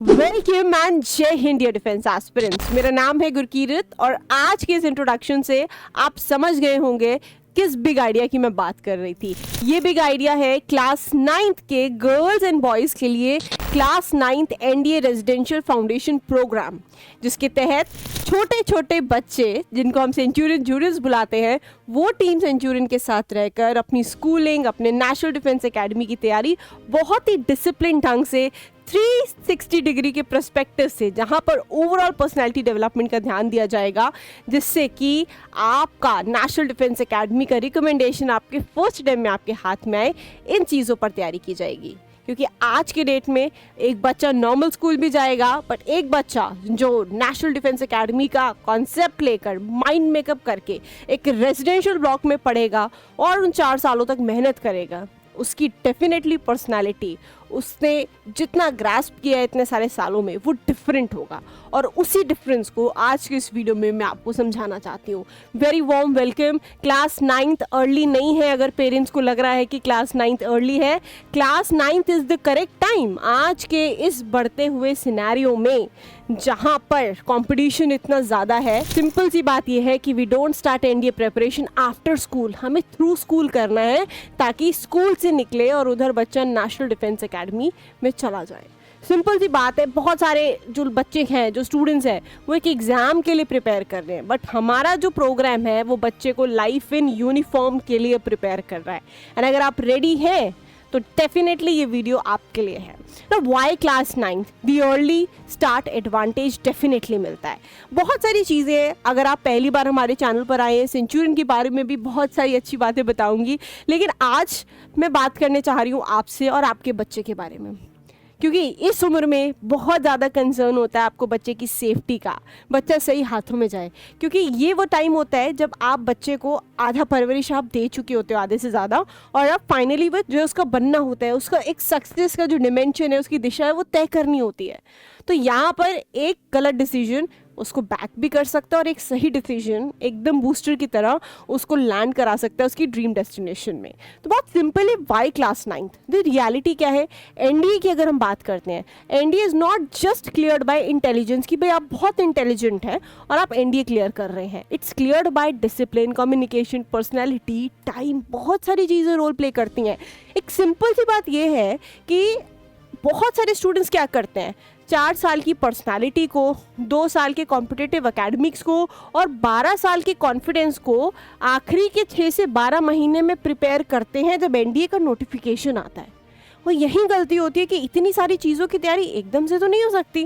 Welcome and जय Hind dear defence aspirants. मेरा नाम है गुरकीरत और आज के इस इंट्रोडक्शन से आप समझ गए होंगे किस बिग आइडिया की मैं बात कर रही थी। ये बिग आइडिया है क्लास 9th के गर्ल्स एंड बॉयज़ के लिए class 9th NDA residential foundation program, जिसके तहत छोटे छोटे बच्चे जिनको हम सेंचुरियन जूनियर्स बुलाते हैं, वो टीम सेंचुरियन के साथ रहकर अपनी स्कूलिंग, अपने नेशनल डिफेंस एकेडमी की तैयारी बहुत ही डिसिप्लिन ढंग से 360 डिग्री के पर्सपेक्टिव से, जहां पर ओवरऑल पर्सनालिटी डेवलपमेंट का ध्यान दिया जाएगा, जिससे कि आपका नेशनल डिफेंस एकेडमी का रिकमेंडेशन आपके फर्स्ट डे में आपके हाथ में आए। इन चीज़ों पर तैयारी की जाएगी, क्योंकि आज के डेट में एक बच्चा नॉर्मल स्कूल भी जाएगा, बट एक बच्चा जो नेशनल डिफेंस एकेडमी का कॉन्सेप्ट लेकर माइंड मेकअप करके एक रेजिडेंशियल ब्लॉक में पढ़ेगा और उन 4 सालों तक मेहनत करेगा, उसकी डेफिनेटली पर्सनालिटी, उसने जितना ग्रास्प किया है इतने सारे सालों में, वो डिफरेंट होगा। और उसी डिफरेंस को आज के इस वीडियो में मैं आपको समझाना चाहती हूँ। Very warm welcome. Class 9th early नहीं है, अगर पेरेंट्स को लग रहा है कि क्लास 9th अर्ली है, class 9th is the correct time. आज के इस बढ़ते हुए सिनेरियो में जहाँ पर कंपटीशन इतना ज़्यादा है, सिंपल सी बात यह है कि we don't start NDA preparation after school, हमें थ्रू स्कूल करना है, ताकि स्कूल से निकले और उधर बच्चा नेशनल डिफेंस एकेडमी में चला जाए। सिंपल सी बात है। बहुत सारे जो बच्चे हैं, जो स्टूडेंट्स हैं, वो एक एग्ज़ाम के लिए प्रिपेयर कर रहे हैं, बट हमारा जो प्रोग्राम है वो बच्चे को लाइफ इन यूनिफॉर्म के लिए प्रिपेयर कर रहा है। एंड अगर आप रेडी हैं तो डेफिनेटली ये वीडियो आपके लिए है। तो why class 9th the early start advantage definitely मिलता है। बहुत सारी चीज़ें, अगर आप पहली बार हमारे चैनल पर आए हैं, सेंचुरियन के बारे में भी बहुत सारी अच्छी बातें बताऊंगी, लेकिन आज मैं बात करने चाह रही हूँ आपसे और आपके बच्चे के बारे में, क्योंकि इस उम्र में बहुत ज़्यादा कंसर्न होता है आपको बच्चे की सेफ्टी का, बच्चा सही हाथों में जाए, क्योंकि ये वो टाइम होता है जब आप बच्चे को आधा परवरिश आप दे चुके होते हो, आधे से ज़्यादा, और अब फाइनली वो जो उसका बनना होता है, उसका एक सक्सेस का जो डिमेंशन है, उसकी दिशा है, वो तय करनी होती है। तो यहाँ पर एक गलत डिसीजन उसको बैक भी कर सकता है और एक सही डिसीजन एकदम बूस्टर की तरह उसको लैंड करा सकता है उसकी ड्रीम डेस्टिनेशन में। तो बहुत सिंपल है, Y class 9th। The reality क्या है, एनडीए की अगर हम बात करते हैं, NDA is not just cleared by intelligence कि भाई आप बहुत इंटेलिजेंट हैं और आप एनडीए क्लियर कर रहे हैं। It's cleared by discipline, communication, personality, time, बहुत सारी चीज़ें रोल प्ले करती हैं। एक सिंपल सी बात यह है कि बहुत सारे स्टूडेंट्स क्या करते हैं, 4 साल की पर्सनालिटी को, 2 साल के कॉम्पिटिटिव एकेडमिक्स को और 12 साल के कॉन्फिडेंस को आखिरी के 6 से 12 महीने में प्रिपेयर करते हैं जब एनडीए का नोटिफिकेशन आता है। वो यही गलती होती है कि इतनी सारी चीज़ों की तैयारी एकदम से तो नहीं हो सकती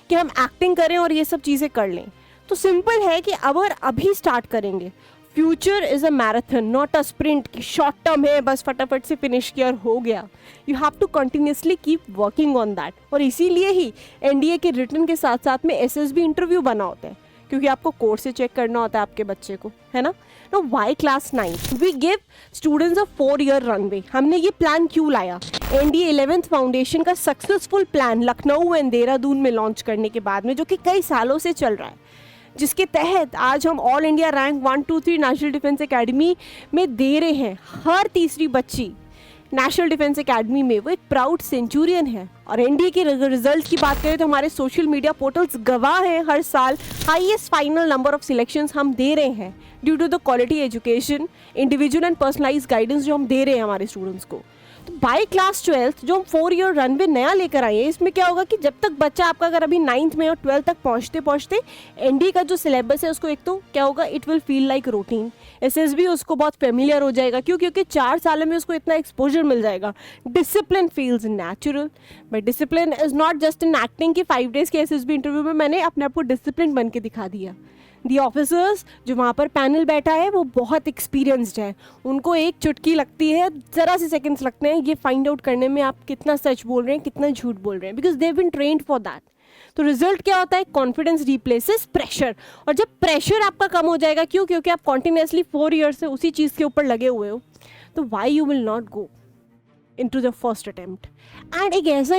कि हम एक्टिंग करें और ये सब चीज़ें कर लें। तो सिंपल है कि अगर अभी स्टार्ट करेंगे, future is a marathon not a sprint, कि शॉर्ट टर्म है, बस फटाफट से फिनिश किया और हो गया। You have to continuously keep working on that. और इसीलिए ही एनडीए के रिटर्न के साथ साथ में एसएसबी इंटरव्यू बना होता है, क्योंकि आपको कोर्स से चेक करना होता है आपके बच्चे को, है ना। तो why class 9th we give students a 4-year runway. हमने ये प्लान क्यों लाया, एनडीए 11th फाउंडेशन का successful plan Lucknow and Dehradun में लॉन्च करने के बाद में, जो कि कई सालों से चल रहा है, जिसके तहत आज हम all India rank 1, 2, 3 national defence academy में दे रहे हैं। हर तीसरी बच्ची नेशनल डिफेंस एकेडमी में वो एक प्राउड सेंचुरियन है। और एनडीए के रिजल्ट की बात करें तो हमारे सोशल मीडिया पोर्टल्स गवाह हैं, हर साल highest final number of selections हम दे रहे हैं due to the quality education, individual and personalised guidance जो हम दे रहे हैं हमारे स्टूडेंट्स को। तो बाई क्लास 12th जो हम 4-year रनवे नया लेकर आए हैं, इसमें क्या होगा कि जब तक बच्चा आपका अगर अभी 9th में और 12th तक पहुँचते पहुँचते एनडीए का जो सिलेबस है उसको एक तो क्या होगा, it will feel like routine. SSB उसको बहुत फेमिलियर हो जाएगा, क्यों, क्योंकि 4 सालों में उसको इतना एक्सपोजर मिल जाएगा। Discipline feels natural, but discipline is not just in acting कि 5 days के एसएसबी इंटरव्यू में मैंने अपने आप को डिसिप्लिन बन के दिखा दिया। दी ऑफिसर्स जो वहाँ पर पैनल बैठा है वो बहुत एक्सपीरियंस्ड है, उनको एक चुटकी लगती है, ज़रा से सेकंड्स लगते हैं ये फाइंड आउट करने में आप कितना सच बोल रहे हैं, कितना झूठ बोल रहे हैं, because they have been trained for that. तो रिजल्ट क्या होता है, कॉन्फिडेंस रिप्लेसेस प्रेशर। और जब प्रेशर आपका कम हो जाएगा, क्यों, क्योंकि आप कॉन्टिन्यूसली 4 years से उसी चीज़ के ऊपर लगे हुए हो, तो why you will not go into the first attempt. And एक ऐसा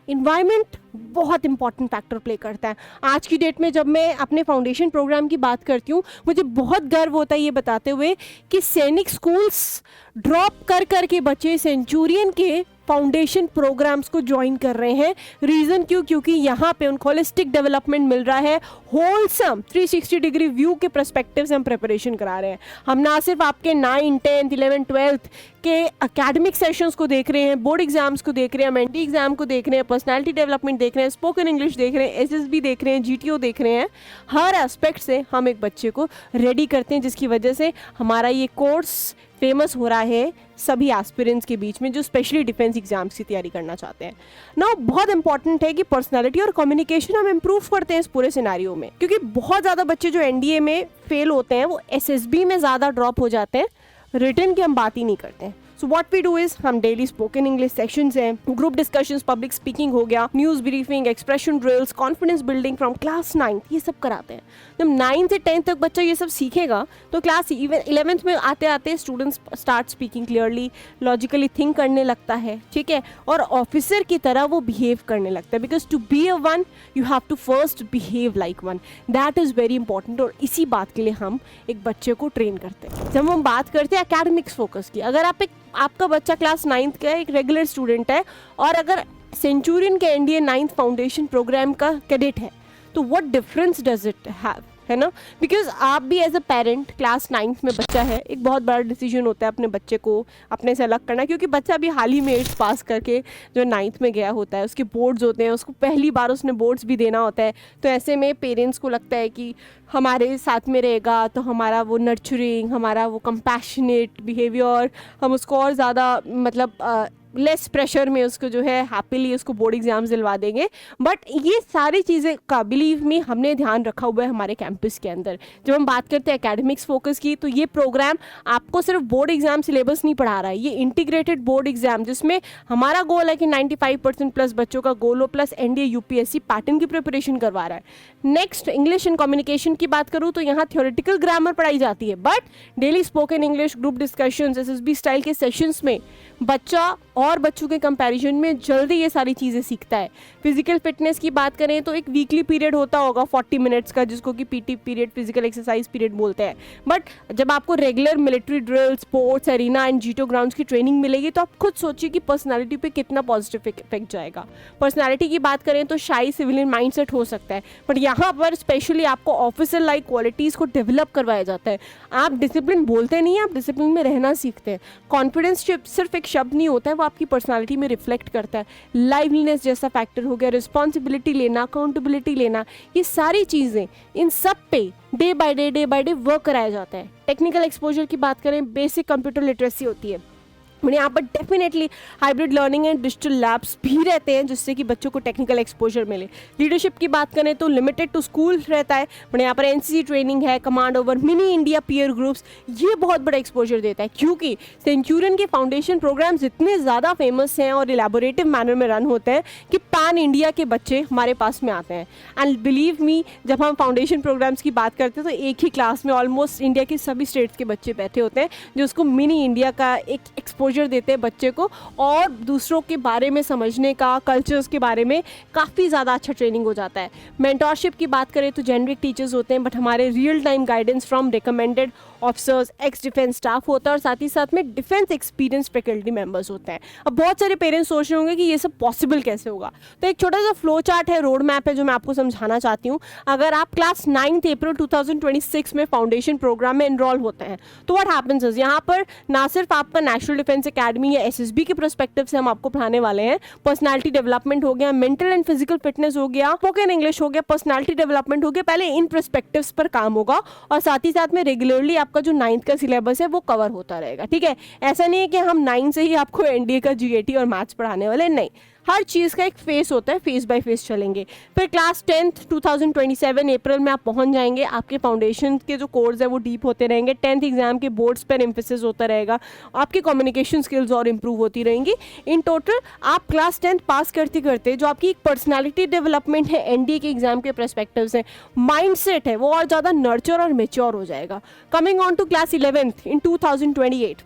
इन्वायरमेंट बहुत इंपॉर्टेंट फैक्टर प्ले करता है। आज की डेट में जब मैं अपने फाउंडेशन प्रोग्राम की बात करती हूँ, मुझे बहुत गर्व होता है ये बताते हुए कि सैनिक स्कूल्स ड्रॉप कर के बच्चे सेंचुरियन के फाउंडेशन प्रोग्राम्स को ज्वाइन कर रहे हैं। रीज़न क्यों? क्योंकि यहाँ पे उनको होलिस्टिक डेवलपमेंट मिल रहा है, होलसम 360 डिग्री व्यू के पर्सपेक्टिव से हम प्रिपरेशन करा रहे हैं। हम ना सिर्फ आपके 9, 10, 11, 12 के एकेडमिक सेशंस को देख रहे हैं, बोर्ड एग्जाम्स को देख रहे हैं, मेंटी एग्जाम को देख रहे हैं, पर्सनालिटी डेवलपमेंट देख रहे हैं, स्पोकन इंग्लिश देख रहे हैं, SSB देख रहे हैं, GTO देख रहे हैं। हर एस्पेक्ट से हम एक बच्चे को रेडी करते हैं, जिसकी वजह से हमारा ये कोर्स फेमस हो रहा है सभी एस्पिरेंट्स के बीच में जो स्पेशली डिफेंस एग्जाम्स की तैयारी करना चाहते हैं। ना बहुत इंपॉर्टेंट है कि पर्सनालिटी और कम्युनिकेशन हम इम्प्रूव करते हैं इस पूरे सिनेरियो में, क्योंकि बहुत ज़्यादा बच्चे जो NDA में फेल होते हैं वो SSB में ज़्यादा ड्रॉप हो जाते हैं, रिटन की हम बात ही नहीं करते हैं। So what we do is हम डेली स्पोकन इंग्लिश सेक्शंस हैं, ग्रुप डिस्कशंस, पब्लिक स्पीकिंग हो गया, news briefing, expression drills, confidence building from class 9, ये सब कराते हैं। जब 9 से 10 तक बच्चा ये सब सीखेगा तो क्लास 11th में आते आते students start speaking clearly, logically think करने लगता है, ठीक है, और ऑफिसर की तरह वो बिहेव करने लगता है। Because to be a one you have to first behave like one, that is very important. और इसी बात के लिए हम एक बच्चे को ट्रेन करते हैं। जब हम बात करते हैं एकेडमिक्स फोकस की, अगर आपका बच्चा क्लास 9th का एक रेगुलर स्टूडेंट है और अगर सेंचुरियन के NDA 9th फाउंडेशन प्रोग्राम का कैडेट है, तो what difference does it have, है ना? बिकॉज आप भी as a parent, class 9th में बच्चा है, एक बहुत बड़ा डिसीजन होता है अपने बच्चे को अपने से अलग करना, क्योंकि बच्चा अभी हाल ही में 8th पास करके जो 9th में गया होता है, उसके बोर्ड्स होते हैं, उसको पहली बार उसने बोर्ड्स भी देना होता है। तो ऐसे में पेरेंट्स को लगता है कि हमारे साथ में रहेगा तो हमारा वो नर्चरिंग, हमारा वो कंपैशनेट बिहेवियर, हम उसको और ज़्यादा मतलब लेस प्रेशर में उसको जो है हैप्पीली उसको बोर्ड एग्जाम्स दिलवा देंगे। बट ये सारी चीज़ें का बिलीव में हमने ध्यान रखा हुआ है हमारे कैंपस के अंदर। जब हम बात करते हैं एकेडमिक्स फोकस की, तो ये प्रोग्राम आपको सिर्फ बोर्ड एग्जाम सिलेबस नहीं पढ़ा रहा है, ये इंटीग्रेटेड बोर्ड एग्जाम, जिसमें हमारा गोल है कि 95% प्लस बच्चों का गोल हो, प्लस NDA UPSC पैटर्न की प्रिपरेशन करवा रहा है। नेक्स्ट, इंग्लिश एंड कम्युनिकेशन की बात करूँ तो यहाँ थ्योरेटिकल ग्रामर पढ़ाई जाती है, but daily spoken English, group discussions, SSB style के सेशंस में बच्चा और बच्चों के कंपैरिजन में जल्दी ये सारी चीज़ें सीखता है। फिजिकल फिटनेस की बात करें तो एक वीकली पीरियड होता होगा 40 मिनट्स का, जिसको कि PT period, physical exercise period बोलते हैं। बट जब आपको regular military drill, sports, arena and GTO grounds की ट्रेनिंग मिलेगी तो आप खुद सोचिए कि पर्सनालिटी पे कितना पॉजिटिव इफेक्ट जाएगा। पर्सनालिटी की बात करें तो शाई सिविलियन माइंडसेट हो सकता है, बट यहाँ पर स्पेशली आपको ऑफिसर लाइक क्वालिटीज़ को डेवलप करवाया जाता है। आप डिसिप्लिन बोलते नहीं हैं, आप डिसिप्लिन में रहना सीखते हैं। कॉन्फिडेंस सिर्फ एक शब्द नहीं होता है, वो आपकी पर्सनालिटी में रिफ्लेक्ट करता है। लाइवलीनेस जैसा फैक्टर हो गया, रिस्पॉन्सिबिलिटी लेना, अकाउंटेबिलिटी लेना, ये सारी चीज़ें, इन सब पे डे बाय डे वर्क कराया जाता है। टेक्निकल एक्सपोजर की बात करें, बेसिक कंप्यूटर लिटरेसी होती है। यहाँ पर definitely hybrid learning and digital labs भी रहते हैं, जिससे कि बच्चों को टेक्निकल एक्सपोजर मिले। लीडरशिप की बात करें तो लिमिटेड टू स्कूल रहता है, बट यहाँ पर NCC ट्रेनिंग है, command over mini India peer groups, ये बहुत बड़ा एक्सपोजर देता है, क्योंकि सेंचुरियन के फाउंडेशन प्रोग्राम्स इतने ज़्यादा फेमस हैं और इलेबोरेटिव मैनर में रन होते हैं कि पैन इंडिया के बच्चे हमारे पास में आते हैं। एंड बिलीव मी, जब हम फाउंडेशन प्रोग्राम्स की बात करते हैं तो एक ही क्लास में ऑलमोस्ट इंडिया के सभी स्टेट्स के बच्चे बैठे होते हैं, जो उसको मिनी इंडिया का एक एक्सपोजर देते हैं बच्चे को, और दूसरों के बारे में समझने का, कल्चर्स के बारे में काफ़ी ज़्यादा अच्छा ट्रेनिंग हो जाता है। मेंटरशिप की बात करें तो जेनरिक टीचर्स होते हैं, बट हमारे real time guidance from recommended officers, x defence staff होता है, और साथ ही साथ में डिफेंस एक्सपीरियंस फैकल्टी मेंबर्स होते हैं। अब बहुत सारे पेरेंट्स सोच रहे होंगे कि ये सब पॉसिबल कैसे होगा, तो एक छोटा सा फ्लो चार्ट है, रोड मैप है, जो मैं आपको समझाना चाहती हूँ। अगर आप क्लास 9 अप्रैल 2026 में फाउंडेशन प्रोग्राम में एनरोल होते हैं तो व्हाट हैपेंस इज, यहाँ पर ना सिर्फ आपका नेशनल डिफेंस एकेडमी या SSB के पर्सपेक्टिव से हम आपको पढ़ाने वाले हैं, पर्सनालिटी डेवलपमेंट हो गया, मेंटल एंड फिजिकल फिटनेस हो गया, स्पोकन इंग्लिश हो गया, पर्सनालिटी डेवलपमेंट हो गया, पहले इन पर्सपेक्टिव्स पर काम होगा, और साथ ही साथ में रेगुलरली आपका जो 9th का सिलेबस है वो कवर होता रहेगा। ठीक है, ऐसा नहीं है कि हम 9 से ही आपको NDA का GAT और मैथ्स पढ़ाने वाले, नहीं, हर चीज़ का एक फेस होता है, फेस बाय फेस चलेंगे। फिर क्लास 10th 2027 अप्रैल में आप पहुंच जाएंगे, आपके फाउंडेशन के जो कोर्स है वो डीप होते रहेंगे, 10th एग्जाम के बोर्ड्स पर एम्फेसिस होता रहेगा, आपकी कम्युनिकेशन स्किल्स और इंप्रूव होती रहेंगी। इन टोटल आप क्लास 10th पास करते करते जो आपकी एक पर्सनालिटी डेवलपमेंट है NDA के एग्जाम के पर्सपेक्टिव से, माइंडसेट है वो और ज़्यादा नर्चर और मेच्योर हो जाएगा। Coming on to class 11th in 2028,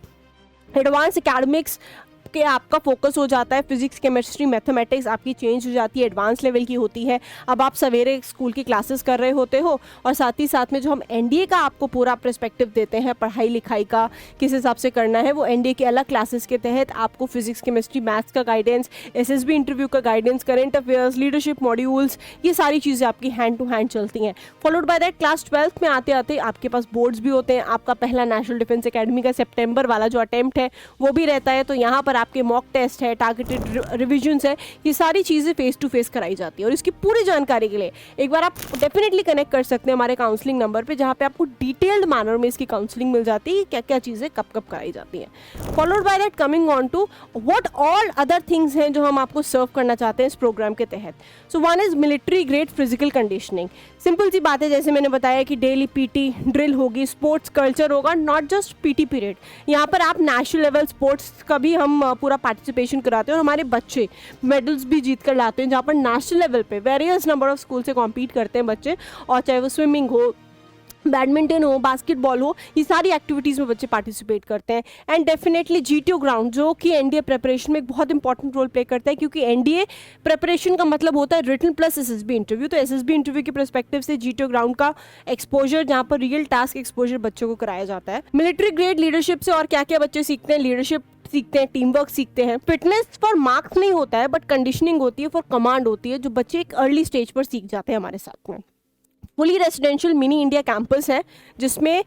advance academics के आपका फोकस हो जाता है फिजिक्स, केमिस्ट्री, मैथमेटिक्स आपकी चेंज हो जाती है, एडवांस लेवल की होती है। अब आप सवेरे स्कूल की क्लासेस कर रहे होते हो और साथ ही साथ में जो हम एनडीए का आपको पूरा पर्सपेक्टिव देते हैं पढ़ाई लिखाई का किस हिसाब से करना है, वो एनडीए के अलग क्लासेस के तहत आपको फिजिक्स, केमिस्ट्री, मैथ्स का गाइडेंस, एसएसबी इंटरव्यू का guidance, current affairs, leadership modules, ये सारी चीज़ें आपकी हैंड टू हैंड चलती हैं। Followed by that class 12th में आते आते आपके पास बोर्ड्स भी होते हैं। आपका पहला नेशनल डिफेंस एकेडमी का सितंबर वाला जो अटेम्प्ट है वो भी रहता है, तो यहाँ पर आपके मॉक टेस्ट है, टारगेटेड रिविजन्स है, ये सारी चीज़ें फेस टू फेस कराई जाती है। और इसकी पूरी जानकारी के लिए एक बार आप डेफिनेटली कनेक्ट कर सकते हैं हमारे काउंसलिंग नंबर पे, जहाँ पे आपको डिटेल्ड मैनर में इसकी काउंसलिंग मिल जाती है, क्या क्या चीज़ें कब कब कराई जाती हैं। Followed by that coming on to what all other things हैं जो हम आपको सर्व करना चाहते हैं इस प्रोग्राम के तहत। So one is military grade physical conditioning. Simple सी बात है, जैसे मैंने बताया कि डेली पीटी ड्रिल होगी, स्पोर्ट्स कल्चर होगा, नॉट जस्ट पीटी पीरियड। यहाँ पर आप नेशनल लेवल स्पोर्ट्स का भी हम पूरा पार्टिसिपेशन कराते हैं और हमारे बच्चे मेडल्स भी जीत कर लाते हैं, जहाँ पर नेशनल लेवल पे वेरियस नंबर ऑफ स्कूल से कॉम्पीट करते हैं बच्चे, और चाहे वो स्विमिंग हो, बैडमिंटन हो, बास्केटबॉल हो, ये सारी एक्टिविटीज़ में बच्चे पार्टिसिपेट करते हैं। एंड डेफिनेटली जीटीओ ग्राउंड जो कि एनडीए प्रिपरेशन में एक बहुत इंपॉर्टेंट रोल प्ले करता है, क्योंकि एनडीए प्रिपरेशन का मतलब होता है रिटन प्लस एसएसबी इंटरव्यू। तो एसएसबी इंटरव्यू के पर्सपेक्टिव से जीटीओ ग्राउंड का एक्सपोजर, जहाँ पर रियल टास्क एक्सपोजर बच्चों को कराया जाता है। मिलिट्री ग्रेड लीडरशिप से और क्या क्या बच्चे सीखते हैं, लीडरशिप सीखते हैं, टीम वर्क सीखते हैं। फिटनेस फॉर मार्क्स नहीं होता है, बट कंडीशनिंग होती है, फॉर कमांड होती है, जो बच्चे एक अर्ली स्टेज पर सीख जाते हैं हमारे साथ में। Fully residential mini India campus है, जिसमें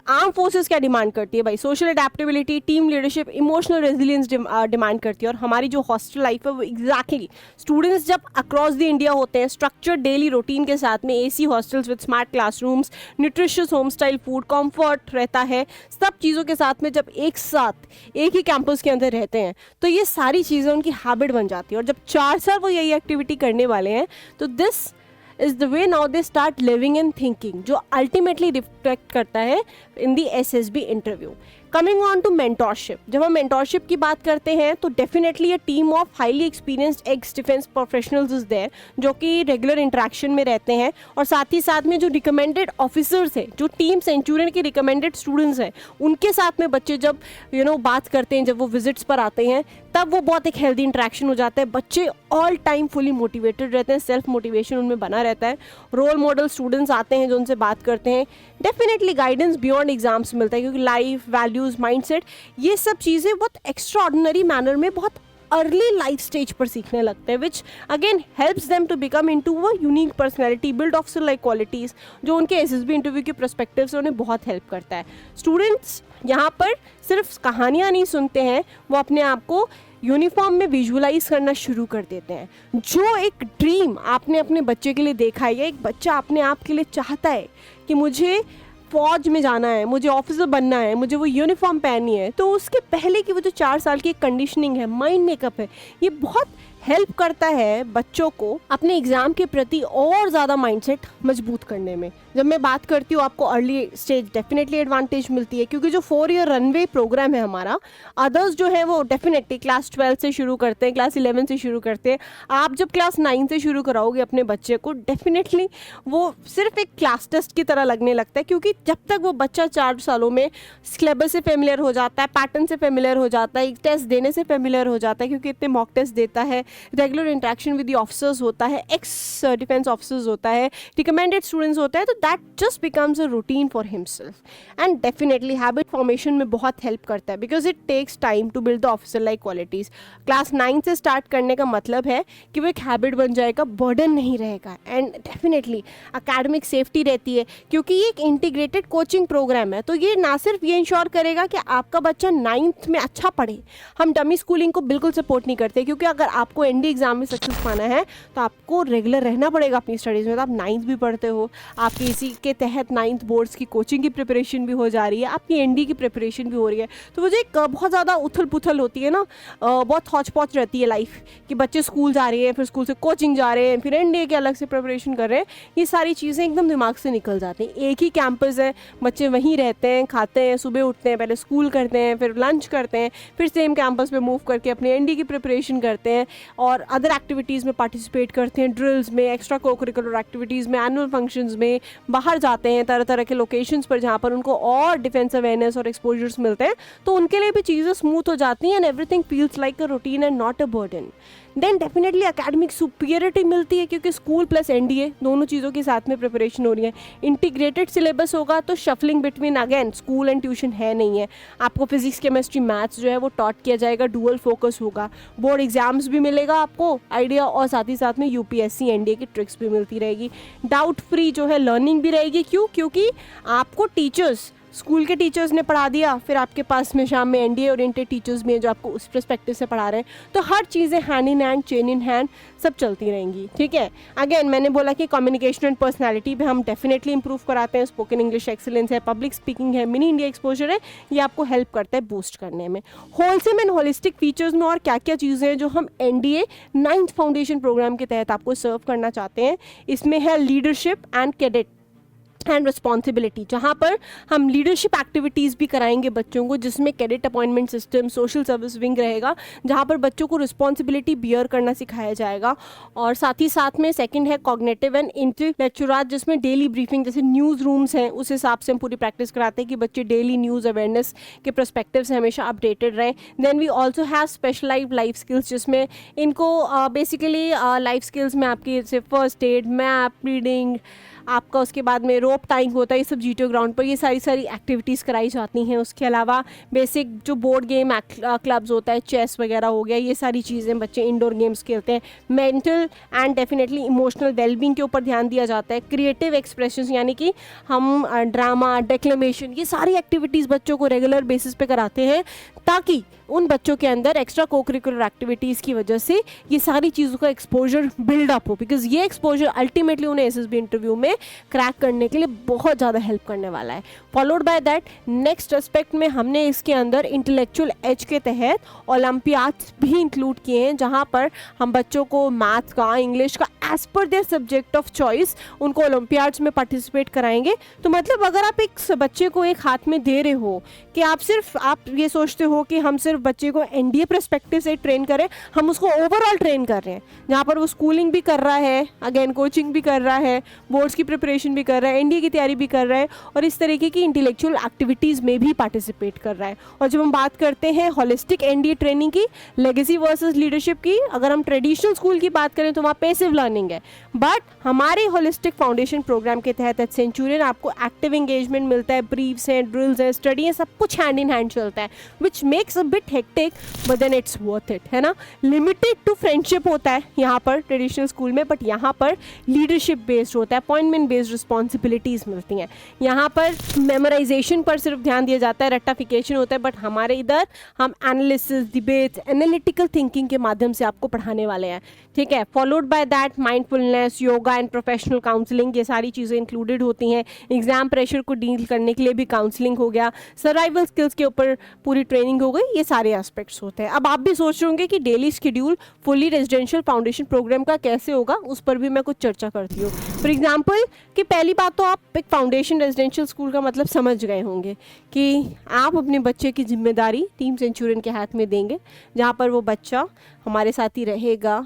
आर्म फोर्सेस क्या डिमांड करती है भाई, social adaptability, team leadership, emotional resilience demand करती है। और हमारी जो हॉस्टल लाइफ है वो एग्जैक्टली स्टूडेंट्स जब अक्रॉस द इंडिया होते हैं स्ट्रक्चर्ड डेली रूटीन के साथ में, AC hostels with smart classrooms, nutritious home style food, comfort रहता है, सब चीज़ों के साथ में जब एक साथ एक ही कैंपस के अंदर रहते हैं तो ये सारी चीज़ें उनकी हैबिट बन जाती है। और जब 4 साल वो यही एक्टिविटी करने वाले हैं तो this is the way now they start living and thinking, जो ultimately reflect करता है in the SSB interview। Coming on to mentorship, जब हम मेंटोरशिप की बात करते हैं तो डेफिनेटली ये team of highly experienced ex defence professionals is there, जो कि रेगुलर इंटरेक्शन में रहते हैं। और साथ ही साथ में जो रिकमेंडेड ऑफिसर्स हैं, जो टीम सेंचुरियन के रिकमेंडेड स्टूडेंट्स हैं, उनके साथ में बच्चे जब बात करते हैं, जब वो विजिट्स पर आते हैं, तब वो बहुत एक हेल्दी इंटरेक्शन हो जाता है। बच्चे ऑल टाइम फुली मोटिवेटेड रहते हैं, सेल्फ मोटिवेशन उनमें बना रहता है। रोल मॉडल स्टूडेंट्स आते हैं जो उनसे बात करते हैं। डेफिनेटली गाइडेंस बियॉन्ड एग्जाम्स मिलता है, क्योंकि लाइफ वैल्यूज, माइंडसेट, ये सब चीज़ें बहुत एक्स्ट्राऑर्डिनरी मैनर में बहुत अर्ली लाइफ स्टेज पर सीखने लगते हैं, which again helps them to become into a unique personality, build officer like qualities, जो उनके एसएसबी इंटरव्यू के पर्सपेक्टिव से उन्हें बहुत हेल्प करता है। स्टूडेंट्स यहाँ पर सिर्फ कहानियाँ नहीं सुनते हैं, वो अपने आप को यूनिफॉर्म में विजुअलाइज करना शुरू कर देते हैं। जो एक ड्रीम आपने अपने बच्चे के लिए देखा है, या एक बच्चा अपने आप के लिए चाहता है कि मुझे फौज में जाना है, मुझे ऑफिसर बनना है, मुझे वो यूनिफॉर्म पहननी है, तो उसके पहले की वो जो 4 साल की कंडीशनिंग है, माइंड मेकअप है, ये बहुत हेल्प करता है बच्चों को अपने एग्ज़ाम के प्रति और ज़्यादा माइंडसेट मजबूत करने में। जब मैं बात करती हूँ आपको अर्ली स्टेज डेफिनेटली एडवांटेज मिलती है, क्योंकि जो 4 ईयर रनवे प्रोग्राम है हमारा, अदर्स जो है वो डेफिनेटली क्लास 12 से शुरू करते हैं, क्लास 11 से शुरू करते हैं। आप जब क्लास 9 से शुरू कराओगे अपने बच्चे को, डेफिनेटली वो सिर्फ एक क्लास टेस्ट की तरह लगने लगता है, क्योंकि जब तक वो बच्चा 4 सालों में सिलेबस से फेमिलियर हो जाता है, पैटर्न से फेमिलियर हो जाता है, टेस्ट देने से फेमिलियर हो जाता है, क्योंकि इतने मॉक टेस्ट देता है, regular interaction with the officers होता है, एक्स डिफेंस ऑफिसर्स होता है, रिकमेंडेड स्टूडेंट्स होता है, तो that just becomes a routine for himself. And definitely habit formation में बहुत हेल्प करता है, because it takes time to build the officer like qualities. Class 9 से स्टार्ट करने का मतलब है कि वो एक हैबिट बन जाएगा, बर्डन नहीं रहेगा। एंड डेफिनेटली अकेडमिक सेफ्टी रहती है, क्योंकि ये एक इंटीग्रेटेड कोचिंग प्रोग्राम है, तो ये ना सिर्फ ये इंश्योर करेगा कि आपका बच्चा 9th में अच्छा पढ़े। हम डमी स्कूलिंग को बिल्कुल सपोर्ट नहीं करते, क्योंकि अगर आपको एनडी एग्जाम में सक्सेस पाना है तो आपको रेगुलर रहना पड़ेगा अपनी स्टडीज़ में। तो आप 9th भी पढ़ते हो, आपकी इसी के तहत 9th बोर्ड्स की कोचिंग की प्रिपरेशन भी हो जा रही है, आपकी एनडी की प्रिपरेशन भी हो रही है। तो वो जो एक बहुत ज़्यादा उथल पुथल होती है ना, बहुत हौच पौच रहती है लाइफ, कि बच्चे स्कूल जा रहे हैं, फिर स्कूल से कोचिंग जा रहे हैं, फिर एनडी के अलग से प्रिपरेशन कर रहे हैं, ये सारी चीज़ें एकदम दिमाग से निकल जाती हैं। एक ही कैंपस है, बच्चे वहीं रहते हैं, खाते हैं, सुबह उठते हैं, पहले स्कूल करते हैं, फिर लंच करते हैं, फिर सेम कैंपस पे मूव करके अपनी एनडी की प्रिपरेशन करते हैं। और अदर एक्टिविटीज़ में पार्टिसिपेट करते हैं, ड्रिल्स में, एक्स्ट्रा कोकरिकुलर एक्टिविटीज़ में, एनुअल फंक्शंस में, बाहर जाते हैं तरह तरह के लोकेशंस पर जहाँ पर उनको और डिफेंस अवेयरनेस और एक्सपोजर्स मिलते हैं, तो उनके लिए भी चीज़ें स्मूथ हो जाती हैं and everything feels like a routine and not a burden. Then definitely academic superiority मिलती है क्योंकि स्कूल प्लस एनडीए दोनों चीज़ों के साथ में प्रिपरेशन हो रही है। इंटीग्रेटेड सिलेबस होगा तो shuffling between again school and tuition है नहीं है। आपको फिजिक्स केमिस्ट्री मैथ्स जो है वो टॉट किया जाएगा, डुअल फोकस होगा, बोर्ड एग्जाम्स भी मिलेगा आपको आइडिया, और साथ ही साथ में यूपीएससी एनडीए की ट्रिक्स भी मिलती रहेगी। डाउट फ्री जो है लर्निंग भी रहेगी। क्यों? क्योंकि आपको टीचर्स, स्कूल के टीचर्स ने पढ़ा दिया, फिर आपके पास में शाम में एनडीए ओरिएंटेड टीचर्स भी हैं जो आपको उस पर्सपेक्टिव से पढ़ा रहे हैं, तो हर चीज़ें hand in hand, chain in hand सब चलती रहेंगी। ठीक है, अगेन मैंने बोला कि कम्युनिकेशन एंड पर्सनालिटी पे हम डेफिनेटली इंप्रूव कराते हैं। स्पोकन इंग्लिश एक्सीलेंस है, पब्लिक स्पीकिंग है, मिनी इंडिया एक्सपोजर है, ये आपको हेल्प करता है बूस्ट करने में। होलसेम एंड होलिस्टिक फीचर्स में और क्या क्या चीज़ें हैं जो हम एनडीए 9th फाउंडेशन प्रोग्राम के तहत आपको सर्व करना चाहते हैं, इसमें है leadership and cadet and responsibility, जहाँ पर हम लीडरशिप एक्टिविटीज़ भी कराएंगे बच्चों को, जिसमें cadet appointment system, social service wing रहेगा जहाँ पर बच्चों को रिस्पॉन्सिबिलिटी बियर करना सिखाया जाएगा। और साथ ही साथ में सेकंड है कॉग्निटिव एंड इंटेलेक्चुअल, जिसमें डेली ब्रीफिंग, जैसे न्यूज़ रूम्स हैं उस हिसाब से हम पूरी प्रैक्टिस कराते हैं कि बच्चे डेली न्यूज़ अवेयरनेस के परस्पेक्टिव से हमेशा अपडेटेड रहें। Then we also have specialised life skills, जिसमें इनको बेसिकली लाइफ स्किल्स में आपकी जैसे फर्स्ट एड, मैप रीडिंग, आपका उसके बाद में रोप टाइंग होता है, ये सब जीटीओ ग्राउंड पर ये सारी एक्टिविटीज़ कराई जाती हैं। उसके अलावा बेसिक जो बोर्ड गेम क्लब्स होता है, चेस वगैरह हो गया, ये सारी चीज़ें बच्चे इंडोर गेम्स खेलते हैं। Mental and definitely emotional wellbeing के ऊपर ध्यान दिया जाता है। क्रिएटिव एक्सप्रेशंस यानी कि हम ड्रामा, डेक्लेमेशन, ये सारी एक्टिविटीज़ बच्चों को रेगुलर बेसिस पे कराते हैं ताकि उन बच्चों के अंदर एक्स्ट्रा कोकरिकुलर एक्टिविटीज़ की वजह से ये सारी चीज़ों का एक्सपोजर बिल्डअप हो, बिकॉज ये एक्सपोजर अल्टीमेटली उन्हें एसएसबी इंटरव्यू में क्रैक करने के लिए बहुत ज़्यादा हेल्प करने वाला है। Followed by that next aspect में हमने इसके अंदर इंटेलेक्चुअल एज के तहत ओलंपियाड्स भी इंक्लूड किए हैं, जहाँ पर हम बच्चों को मैथ का, इंग्लिश का as per their subject of choice उनको ओलंपियाड्स में पार्टिसिपेट कराएंगे। तो मतलब अगर आप एक बच्चे को एक हाथ में दे रहे हो कि आप ये सोचते हो कि हम सिर्फ बच्चे को एनडीए पर्सपेक्टिव से ट्रेन करें, हम उसको ओवरऑल ट्रेन कर रहे हैं, जहाँ पर वो स्कूलिंग भी कर रहा है, अगेन कोचिंग भी कर रहा है, बोर्ड्स की प्रिपरेशन भी कर रहा है, एनडीए की तैयारी भी कर रहा है और इस तरीके की इंटेलेक्चुअल एक्टिविटीज़ में भी पार्टिसिपेट कर रहा है। और जब हम बात करते हैं होलिस्टिक एनडीए ट्रेनिंग की, लेगेसी वर्सेस लीडरशिप की, अगर हम ट्रेडिशनल स्कूल की बात करें तो वहाँ पैसिव लर्निंग है, बट हमारे होलिस्टिक फाउंडेशन प्रोग्राम के तहत एट सेंचुरियन आपको एक्टिव एंगेजमेंट मिलता है, ब्रीफ्स हैं, ड्रिल्स हैं, स्टडी है, सब कुछ हैंड इन हैंड चलता है, which makes a bit hectic but then it's worth it, है ना। लिमिटेड टू फ्रेंडशिप होता है यहाँ पर ट्रेडिशनल स्कूल में, बट यहाँ पर लीडरशिप बेस्ड होता है, अपॉइंटमेंट बेस्ड रिस्पॉन्सिबिलिटीज़ मिलती हैं। यहाँ पर मेमोराइजेशन पर सिर्फ ध्यान दिया जाता है, रट्टाफिकेशन होता है, बट हमारे इधर हम एनालिसिस, डिबेट्स, एनालिटिकल थिंकिंग के माध्यम से आपको पढ़ाने वाले हैं। ठीक है, followed by that mindfulness, yoga and professional counselling, ये सारी चीज़ें इंक्लूडेड होती हैं। एग्जाम प्रेशर को डील करने के लिए भी काउंसलिंग हो गया, सर्वाइवल स्किल्स के ऊपर पूरी ट्रेनिंग हो गई, ये सारे एस्पेक्ट्स होते हैं। अब आप भी सोच रहे होंगे कि daily schedule fully residential foundation program का कैसे होगा, उस पर भी मैं कुछ चर्चा करती हूँ। फॉर एग्जाम्पल कि पहली बात तो आप एक फाउंडेशन रेजिडेंशियल स्कूल का मतलब समझ गए होंगे कि आप अपने बच्चे की जिम्मेदारी टीम सेंचुरियन के हाथ में देंगे, जहाँ पर वो बच्चा हमारे साथ ही रहेगा,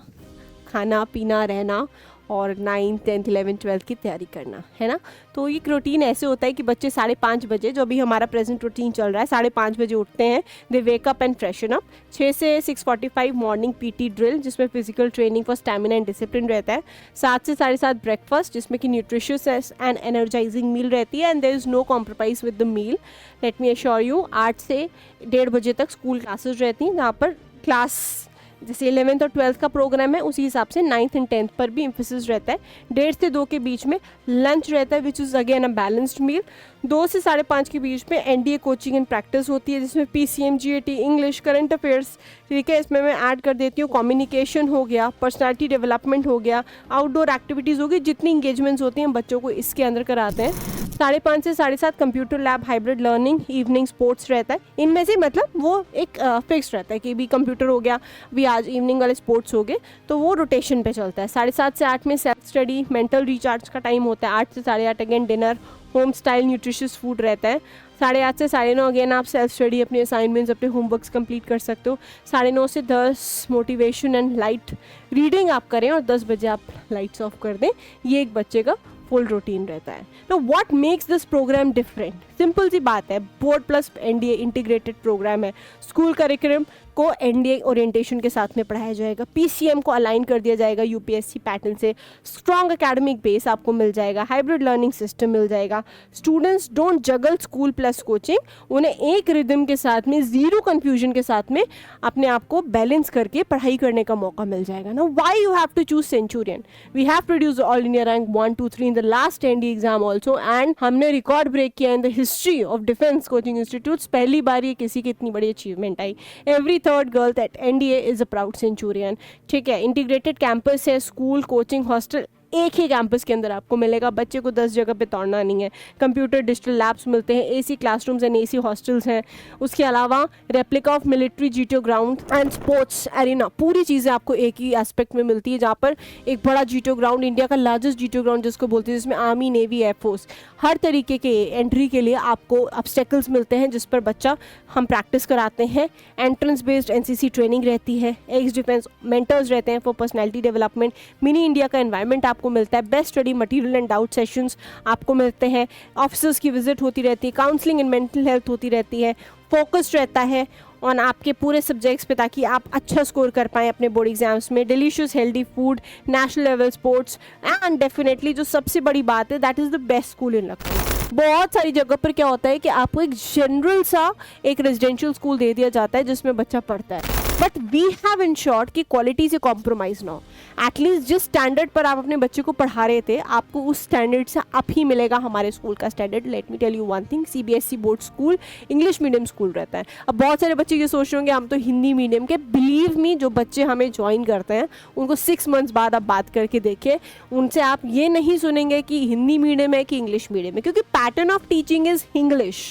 खाना पीना रहना और 9th 10th 11th 12th की तैयारी करना, है ना। तो ये रूटीन ऐसे होता है कि बच्चे 5:30 बजे, जो अभी हमारा प्रेजेंट रूटीन चल रहा है, 5:30 बजे उठते हैं, they wake up and freshen up. 6 से 6:45 मॉर्निंग पीटी ड्रिल, जिसमें physical training for stamina and discipline रहता है। 7 से 7:30 ब्रेकफास्ट, जिसमें कि न्यूट्रिशियस एंड एनर्जाइजिंग मील रहती है, and there is no compromise with the meal, let me assure you. 8 से 1:30 बजे तक स्कूल क्लासेस रहती हैं, जहाँ पर क्लास जैसे 11th और 12th का प्रोग्राम है उसी हिसाब से 9th एंड 10th पर भी एम्फेसिस रहता है। 1:30 से 2 के बीच में लंच रहता है, which is again a balanced meal. 2 से 5:30 के बीच में एनडीए कोचिंग एंड प्रैक्टिस होती है, जिसमें PCM, GAT, English, current affairs, ठीक है, इसमें मैं ऐड कर देती हूँ कम्युनिकेशन हो गया, पर्सनालिटी डेवलपमेंट हो गया, आउटडोर एक्टिविटीज़ होगी, जितनी इंगेजमेंट्स होती हैं बच्चों को इसके अंदर कराते हैं। 5:30 से 7:30 computer lab, hybrid learning, evening sports रहता है। इनमें से मतलब वो एक फिक्स रहता है कि भी कंप्यूटर हो गया, भी आज इवनिंग वाले स्पोर्ट्स हो गए, तो वो रोटेशन पे चलता है। 7:30 से 8 में सेल्फ स्टडी, मेंटल रिचार्ज का टाइम होता है। 8 से 8:30 again dinner, home style nutritious food रहता है। 8:30 से 9:30 अगेन आप सेल्फ स्टडी, अपने असाइनमेंट्स, अपने होमवर्क्स कंप्लीट कर सकते हो। 9:30 से 10 मोटिवेशन एंड लाइट रीडिंग आप करें और 10 बजे आप लाइट्स ऑफ कर दें। ये एक बच्चे का फुल रूटीन रहता है। तो what makes this programme different? Simple सी बात है, board plus NDA integrated programme है। स्कूल करिकुलम को एनडीए ओरिएंटेशन के साथ में पढ़ाया जाएगा। पीसीएम को अलाइन कर दिया जाएगा यूपीएससी पैटर्न से। स्ट्रॉन्ग एकेडमिक बेस आपको मिल जाएगा। हाइब्रिड लर्निंग सिस्टम मिल जाएगा। Students don't juggle school plus coaching, उन्हें एक रिदम के साथ में, जीरो कंफ्यूजन के साथ में अपने आप को बैलेंस करके पढ़ाई करने का मौका मिल जाएगा ना। Why you have to choose Centurion? We have produced all India rank 1, 2, 3 in the last NDA exam also, and हमने रिकॉर्ड ब्रेक किया in the history of defence coaching institutes. पहली बार ये किसी की इतनी बड़ी अचीवमेंट आई। Every third girl that NDA is a proud Centurion. ठीक है, इंटीग्रेटेड कैंपस है, स्कूल, कोचिंग, हॉस्टल एक ही कैंपस के अंदर आपको मिलेगा। बच्चे को 10 जगह पे दौड़ना नहीं है। कंप्यूटर, डिजिटल लैब्स मिलते हैं, AC classrooms and AC hostels हैं। उसके अलावा replica of military GTO ground and sports arena, पूरी चीज़ें आपको एक ही एस्पेक्ट में मिलती है, जहाँ पर एक बड़ा जीटो ग्राउंड, इंडिया का लार्जेस्ट जीटो ग्राउंड जिसको बोलते हैं, जिसमें आर्मी, नेवी, एयरफोर्स, हर तरीके के एंट्री के लिए आपको ऑब्स्टेकल्स मिलते हैं, जिस पर बच्चा हम प्रैक्टिस कराते हैं। एंट्रेंस बेस्ड एनसीसी ट्रेनिंग रहती है। एक्स डिफेंस मेंटर्स रहते हैं for personality development. Mini India का एनवायरनमेंट आपको मिलता है। Best study material and doubt sessions आपको मिलते हैं। ऑफिसर्स की विजिट होती रहती है। काउंसलिंग एंड मेंटल हेल्थ होती रहती है। फोकस्ड रहता है ऑन आपके पूरे सब्जेक्ट्स पे, ताकि आप अच्छा स्कोर कर पाएँ अपने बोर्ड एग्जाम्स में। Delicious healthy food, national level sports, and definitely जो सबसे बड़ी बात है, that is the best school इन लखनऊ। बहुत सारी जगह पर क्या होता है कि आपको एक जनरल सा एक रेजिडेंशियल स्कूल दे दिया जाता है जिसमें बच्चा पढ़ता है, बट वी हैव इंश्योर्ड कि क्वालिटी से कॉम्प्रोमाइज़ ना हो। एटलीस्ट जिस स्टैंडर्ड पर आप अपने बच्चे को पढ़ा रहे थे, आपको उस स्टैंडर्ड से अप ही मिलेगा हमारे स्कूल का standard. Let me tell you one thing, CBSE board school English medium school रहता है। अब बहुत सारे बच्चे ये सोच रहे होंगे हम तो हिंदी मीडियम के। बिलीव मी, जो बच्चे हमें ज्वाइन करते हैं उनको 6 मंथ्स बाद आप बात करके देखिए, उनसे आप ये नहीं सुनेंगे कि हिंदी मीडियम है कि इंग्लिश मीडियम है, क्योंकि pattern of teaching is English.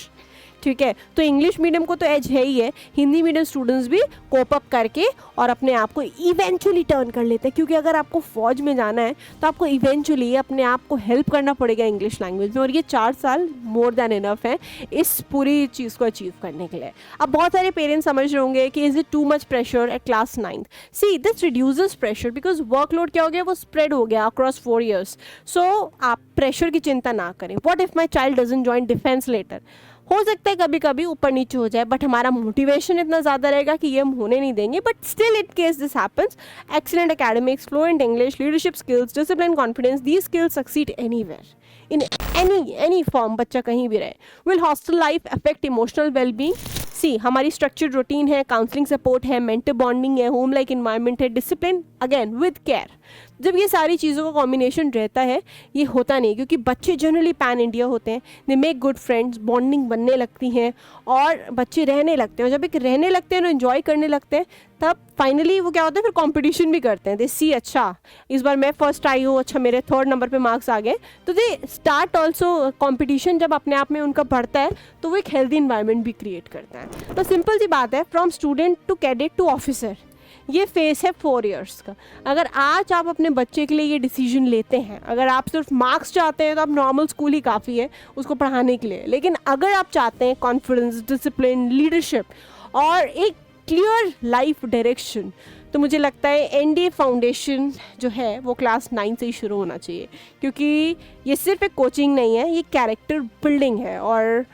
ठीक है, तो इंग्लिश मीडियम को तो एज है ही है, हिंदी मीडियम स्टूडेंट्स भी कोप अप करके और अपने आप को इवेंचुअली टर्न कर लेते हैं। क्योंकि अगर आपको फौज में जाना है तो आपको इवेंचुअली अपने आप को हेल्प करना पड़ेगा इंग्लिश लैंग्वेज में, और ये 4 साल मोर देन इनफ है इस पूरी चीज़ को अचीव करने के लिए। अब बहुत सारे पेरेंट्स समझ रहे होंगे कि is it too much pressure at class 9th? See, this reduces pressure because workload क्या हो गया, वो स्प्रेड हो गया अक्रॉस 4 years। सो आप प्रेशर की चिंता ना करें। What if my child doesn't join defence later? हो सकता है कभी कभी ऊपर नीचे हो जाए, बट हमारा मोटिवेशन इतना ज़्यादा रहेगा कि ये हम होने नहीं देंगे। But still in case this happens, excellent academics, fluent English, leadership skills, discipline, confidence, these skills succeed anywhere in any form, बच्चा कहीं भी रहे। Will hostel life affect emotional wellbeing? See, हमारी स्ट्रक्चर्ड रूटीन है, काउंसलिंग सपोर्ट है, mentor bonding है, home like environment है, discipline again with care. जब ये सारी चीज़ों का कॉम्बिनेशन रहता है, ये होता नहीं, क्योंकि बच्चे जनरली पैन इंडिया होते हैं, they make good friends, bonding बनने लगती हैं और बच्चे रहने लगते हैं। और जब एक रहने लगते हैं और इन्जॉय करने लगते हैं, तब फाइनली वो क्या होता है, फिर कंपटीशन भी करते हैं। दे सी, अच्छा इस बार मैं फर्स्ट आई हूँ, अच्छा मेरे 3rd नंबर पे मार्क्स आ गए, तो दे स्टार्ट ऑल्सो कंपटीशन। जब अपने आप में उनका बढ़ता है तो वो एक हेल्दी इन्वायरमेंट भी क्रिएट करता है। तो सिंपल सी बात है, from student to cadet to officer, ये फेस है 4 years का। अगर आज आप अपने बच्चे के लिए ये डिसीजन लेते हैं, अगर आप सिर्फ मार्क्स चाहते हैं तो आप नॉर्मल स्कूल ही काफ़ी है उसको पढ़ाने के लिए, लेकिन अगर आप चाहते हैं कॉन्फिडेंस, डिसिप्लिन, लीडरशिप और एक क्लियर लाइफ डायरेक्शन, तो मुझे लगता है एनडीए फाउंडेशन जो है वो क्लास 9 से ही शुरू होना चाहिए। क्योंकि ये सिर्फ एक कोचिंग नहीं है, ये कैरेक्टर बिल्डिंग है। और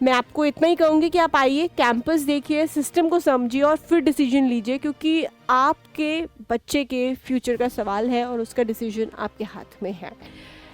मैं आपको इतना ही कहूँगी कि आप आइए, कैंपस देखिए, सिस्टम को समझिए और फिर डिसीजन लीजिए, क्योंकि आपके बच्चे के फ्यूचर का सवाल है और उसका डिसीजन आपके हाथ में है।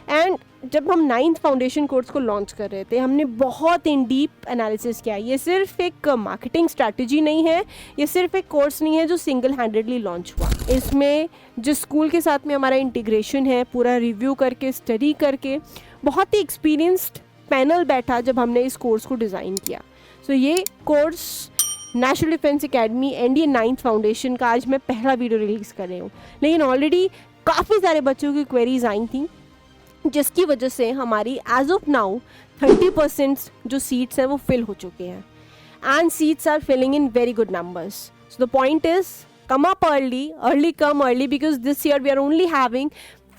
एंड जब हम 9th फाउंडेशन कोर्स को लॉन्च कर रहे थे, हमने बहुत इन डीप एनालिसिस किया। ये सिर्फ एक मार्केटिंग स्ट्रैटेजी नहीं है, ये सिर्फ एक कोर्स नहीं है जो सिंगल हैंडेडली लॉन्च हुआ। इसमें जिस स्कूल के साथ में हमारा इंटीग्रेशन है, पूरा रिव्यू करके, स्टडी करके, बहुत ही एक्सपीरियंस्ड पैनल बैठा जब हमने इस कोर्स को डिज़ाइन किया। सो ये course national defence academy NDA 9th foundation का आज मैं पहला वीडियो रिलीज़ कर रही हूँ, लेकिन ऑलरेडी काफ़ी सारे बच्चों की क्वेरीज आई थी जिसकी वजह से हमारी एज ऑफ नाउ 30% जो सीट्स हैं वो फिल हो चुके हैं and seats are filling in very good numbers. So the point is come up early come early because this year we are only having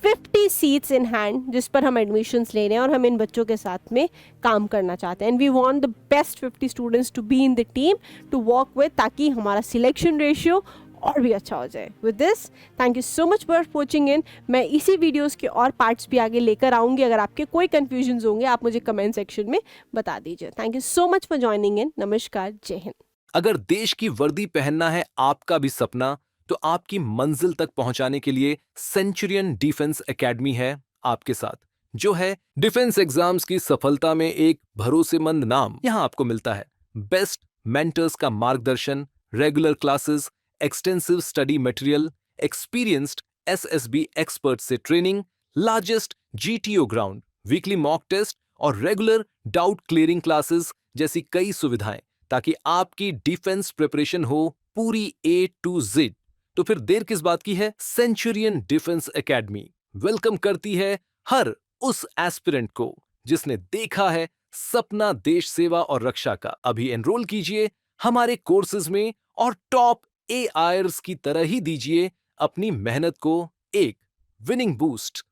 50 seats in hand जिस पर हम admissions ले रहे हैं और हम इन बच्चों के साथ में काम करना चाहते हैं and we want the best 50 students to be in the team to work with ताकि हमारा सिलेक्शन रेशियो और भी अच्छा हो जाए. With this thank you so much for watching in. मैं इसी वीडियोस के और पार्ट्स भी आगे लेकर आऊँगी. अगर आपके कोई कन्फ्यूजन्स होंगे आप मुझे कमेंट सेक्शन में बता दीजिए. Thank you so much for joining in. नमस्कार. जय हिंद. अगर देश की वर्दी पहनना है आपका भी सपना, तो आपकी मंजिल तक पहुंचाने के लिए सेंचुरियन डिफेंस एकेडमी है आपके साथ, जो है डिफेंस एग्जाम्स की सफलता में एक भरोसेमंद नाम. यहां आपको मिलता है बेस्ट मेंटर्स का मार्गदर्शन, regular classes, extensive study material, experienced SSB expert से training, largest GTO ground, weekly mock test और रेगुलर डाउट क्लियरिंग क्लासेस जैसी कई सुविधाएं, ताकि आपकी डिफेंस प्रिपरेशन हो पूरी A to Z. तो फिर देर किस बात की है? सेंचुरियन डिफेंस एकेडमी वेलकम करती है हर उस एस्पिरेंट को जिसने देखा है सपना देश सेवा और रक्षा का. अभी एनरोल कीजिए हमारे कोर्सेज में और टॉप AIRS की तरह ही दीजिए अपनी मेहनत को एक विनिंग बूस्ट.